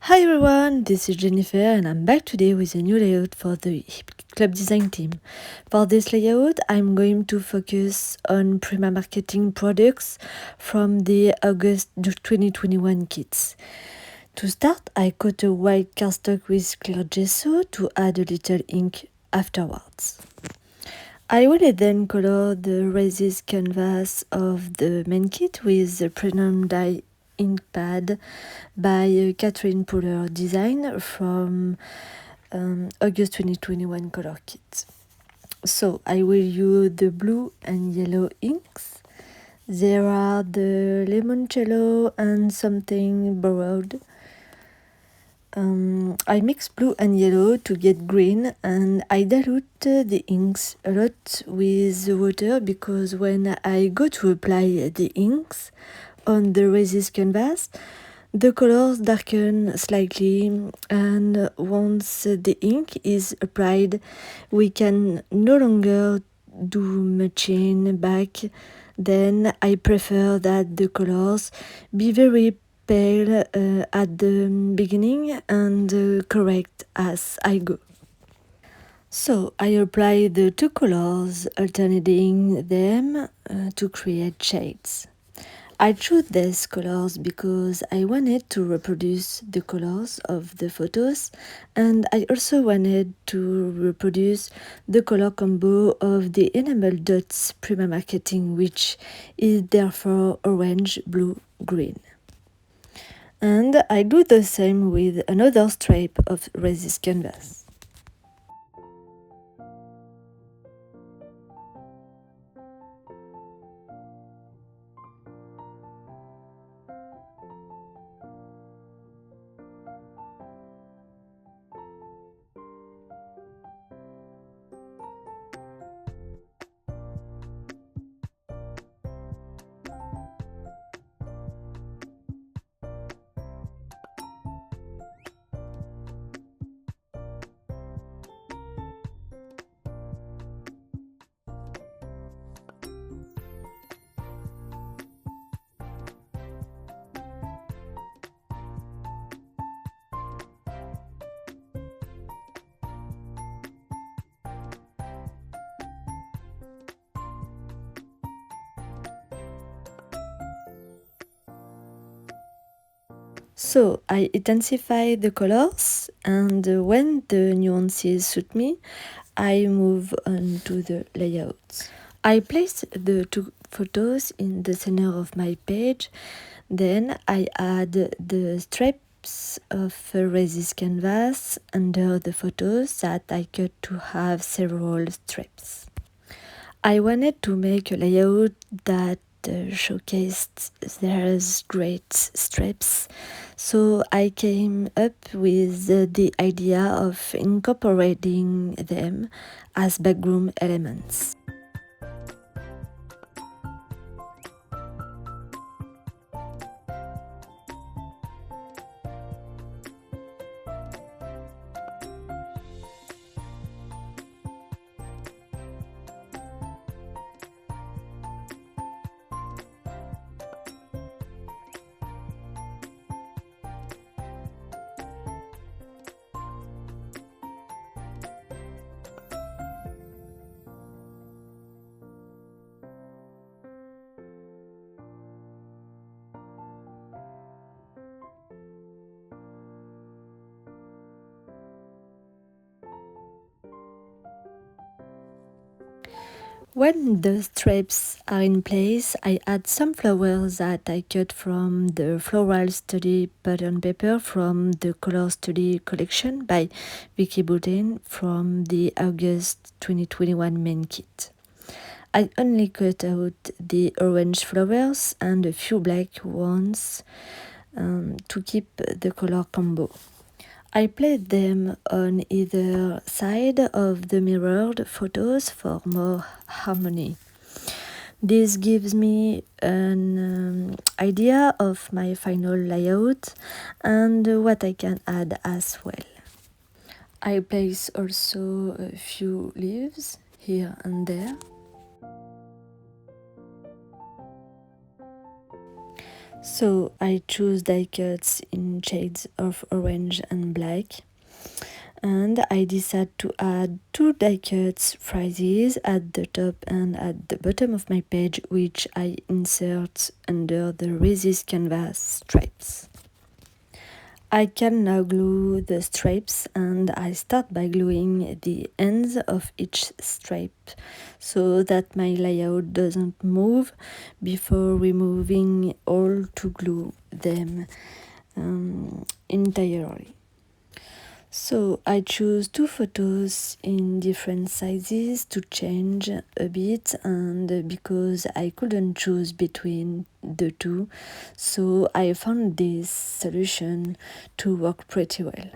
Hi everyone, this is Jennifer and I'm back today with a new layout for the club design team. For this layout, I'm going to focus on Prima Marketing products from the August 2021 kits. To start, I cut a white cardstock with clear gesso to add a little ink afterwards. I will then color the resist canvas of the main kit with the Premium Dye ink pad by Catherine Puller design from August 2021 color kit. So I will use the blue and yellow inks. There are the limoncello and something borrowed. I mix blue and yellow to get green, and I dilute the inks a lot with the water because when I go to apply the inks on the resist canvas, the colors darken slightly, and once the ink is applied, we can no longer do matching back. Then I prefer that the colors be very pale at the beginning and correct as I go. So I apply the two colors, alternating them to create shades. I chose these colors because I wanted to reproduce the colors of the photos, and I also wanted to reproduce the color combo of the enamel dots Prima Marketing, which is therefore orange, blue, green. And I do the same with another stripe of resist canvas. So I intensify the colors, and when the nuances suit me, I move on to the layout. I place the two photos in the center of my page, then I add the strips of resist canvas under the photos that I cut to have several strips. I wanted to make a layout that showcased there's great strips, so I came up with the idea of incorporating them as background elements. When the strips are in place, I add some flowers that I cut from the Floral Study pattern paper from the Color Study collection by Vicky Boudin from the August 2021 main kit. I only cut out the orange flowers and a few black ones to keep the color combo. I placed them on either side of the mirrored photos for more harmony. This gives me an idea of my final layout and what I can add as well. I place also a few leaves here and there. So I choose die cuts in shades of orange and black, and I decide to add 2 die cuts phrases at the top and at the bottom of my page, which I insert under the resist canvas stripes. I can now glue the stripes, and I start by gluing the ends of each stripe so that my layout doesn't move before removing all to glue them entirely. So I choose 2 photos in different sizes to change a bit, and because I couldn't choose between the two, so I found this solution to work pretty well.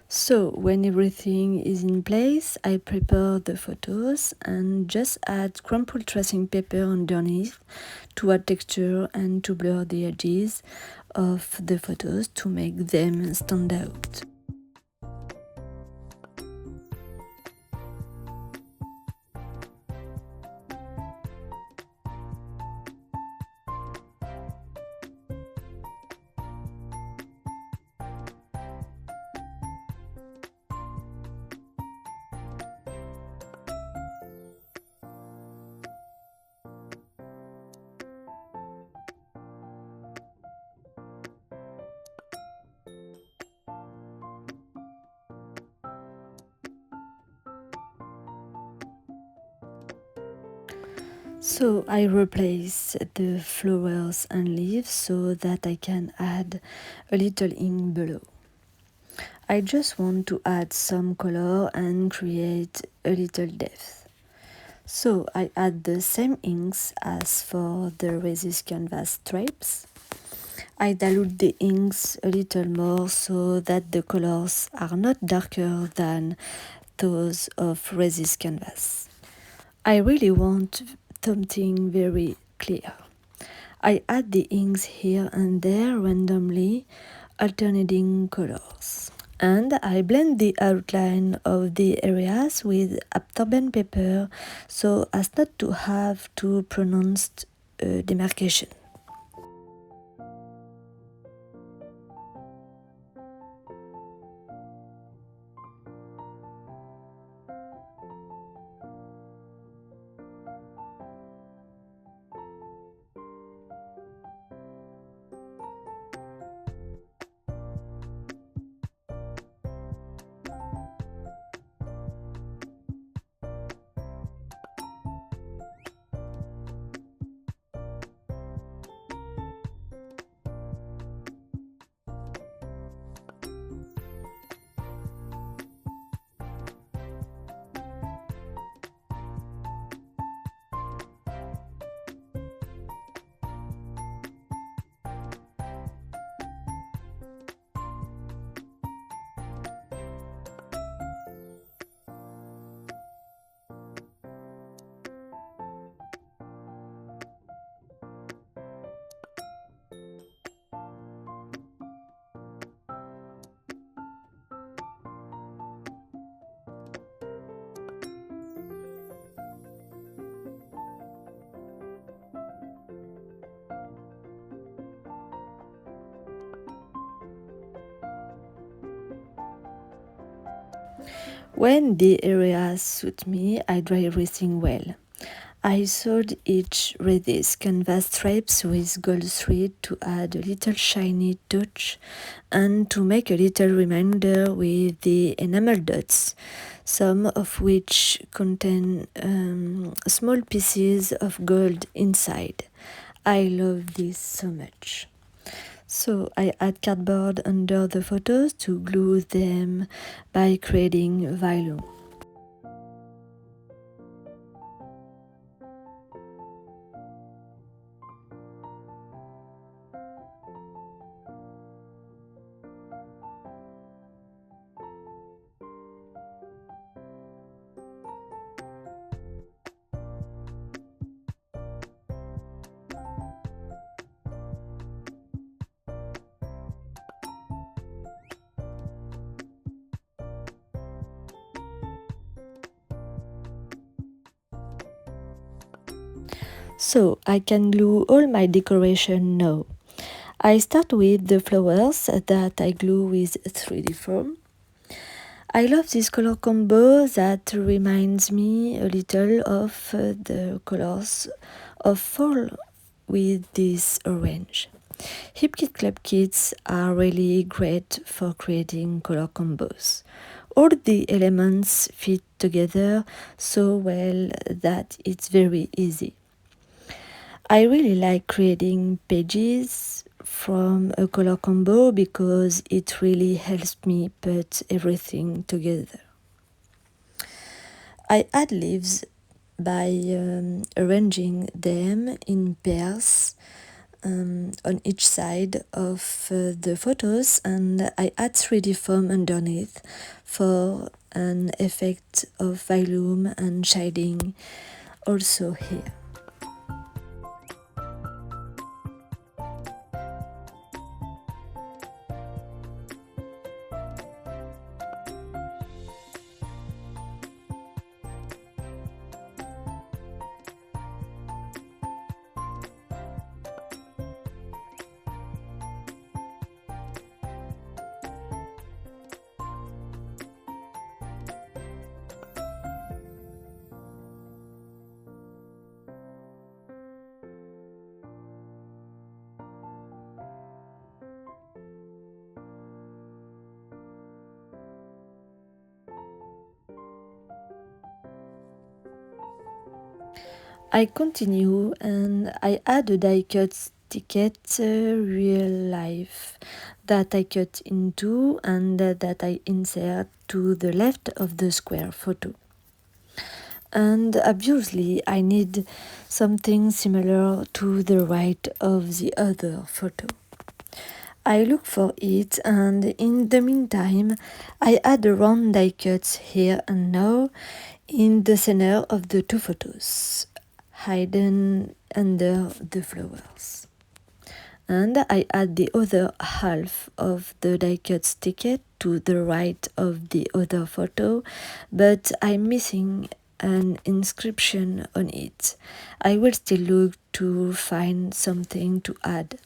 So when everything is in place, I prepare the photos and just add crumpled tracing paper underneath to add texture and to blur the edges of the photos to make them stand out. So I replace the flowers and leaves so that I can add a little ink below. I just want to add some color and create a little depth. So I add the same inks as for the resist canvas stripes. I dilute the inks a little more so that the colors are not darker than those of resist canvas. I really want something very clear. I add the inks here and there randomly, alternating colors. And I blend the outline of the areas with absorbent paper so as not to have too pronounced demarcation. When the areas suit me, I draw everything well. I sewed each reddish canvas stripes with gold thread to add a little shiny touch and to make a little reminder with the enamel dots, some of which contain small pieces of gold inside. I love this so much. So I add cardboard under the photos to glue them by creating volume. So I can glue all my decoration now. I start with the flowers that I glue with 3D foam. I love this color combo that reminds me a little of the colors of fall with this orange. Hip Kit Club kits are really great for creating color combos. All the elements fit together so well that it's very easy. I really like creating pages from a color combo because it really helps me put everything together. I add leaves by arranging them in pairs on each side of the photos, and I add 3D foam underneath for an effect of volume and shading also here. I continue and I add a die cut ticket real life that I cut into and that I insert to the left of the square photo. And obviously I need something similar to the right of the other photo. I look for it, and in the meantime I add a round die cuts here and now in the center of the two photos, hidden under the flowers. And I add the other half of the die cut ticket to the right of the other photo, but I'm missing an inscription on it. I will still look to find something to add.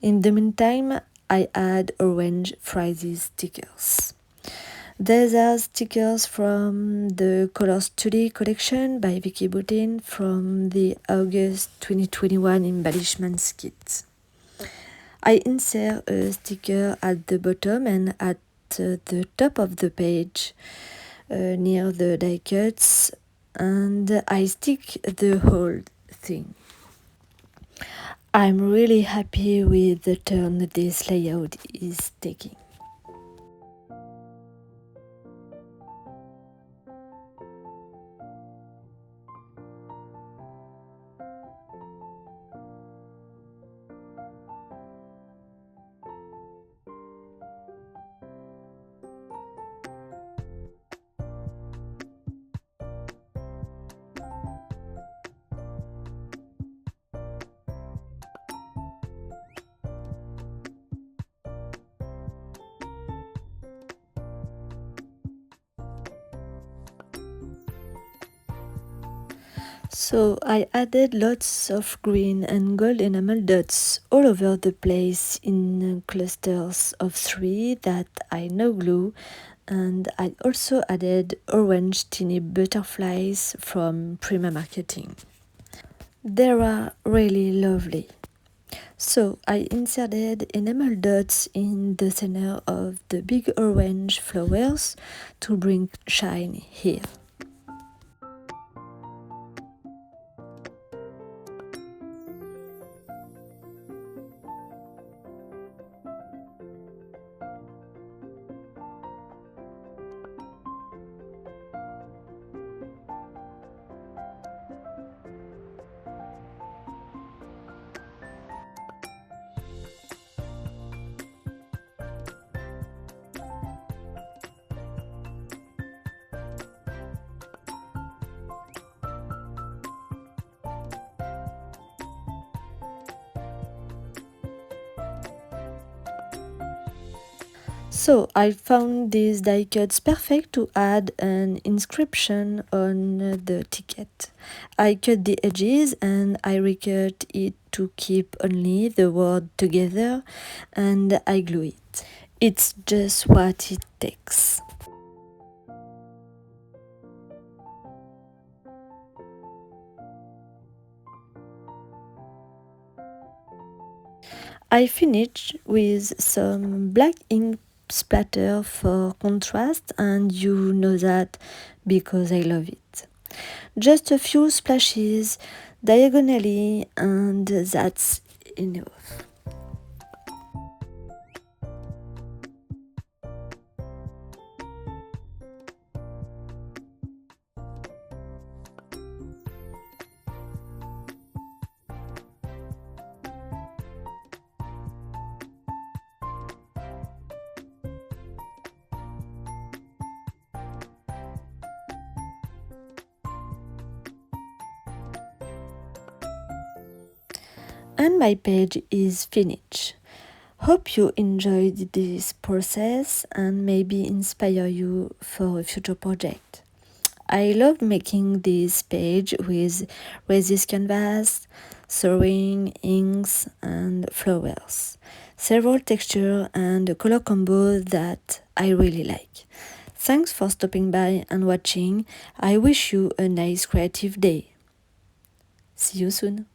In the meantime, I add orange phrases stickers. These are stickers from the Color Study collection by Vicky Boutin from the August 2021 embellishments kit. I insert a sticker at the bottom and at the top of the page near the die cuts, and I stick the whole thing. I'm really happy with the turn this layout is taking. So I added lots of green and gold enamel dots all over the place in clusters of 3 that I now glue and I also added orange teeny butterflies from Prima Marketing. They are really lovely. So I inserted enamel dots in the center of the big orange flowers to bring shine here. So I found these die cuts perfect to add an inscription on the ticket. I cut the edges and I recut it to keep only the word together, and I glue it. It's just what it takes. I finished with some black ink splatter for contrast, and you know that because I love it. Just a few splashes diagonally, and that's enough. And my page is finished. Hope you enjoyed this process and maybe inspire you for a future project. I loved making this page with resist canvas, sewing, inks, and flowers. Several texture and a color combo that I really like. Thanks for stopping by and watching. I wish you a nice creative day. See you soon.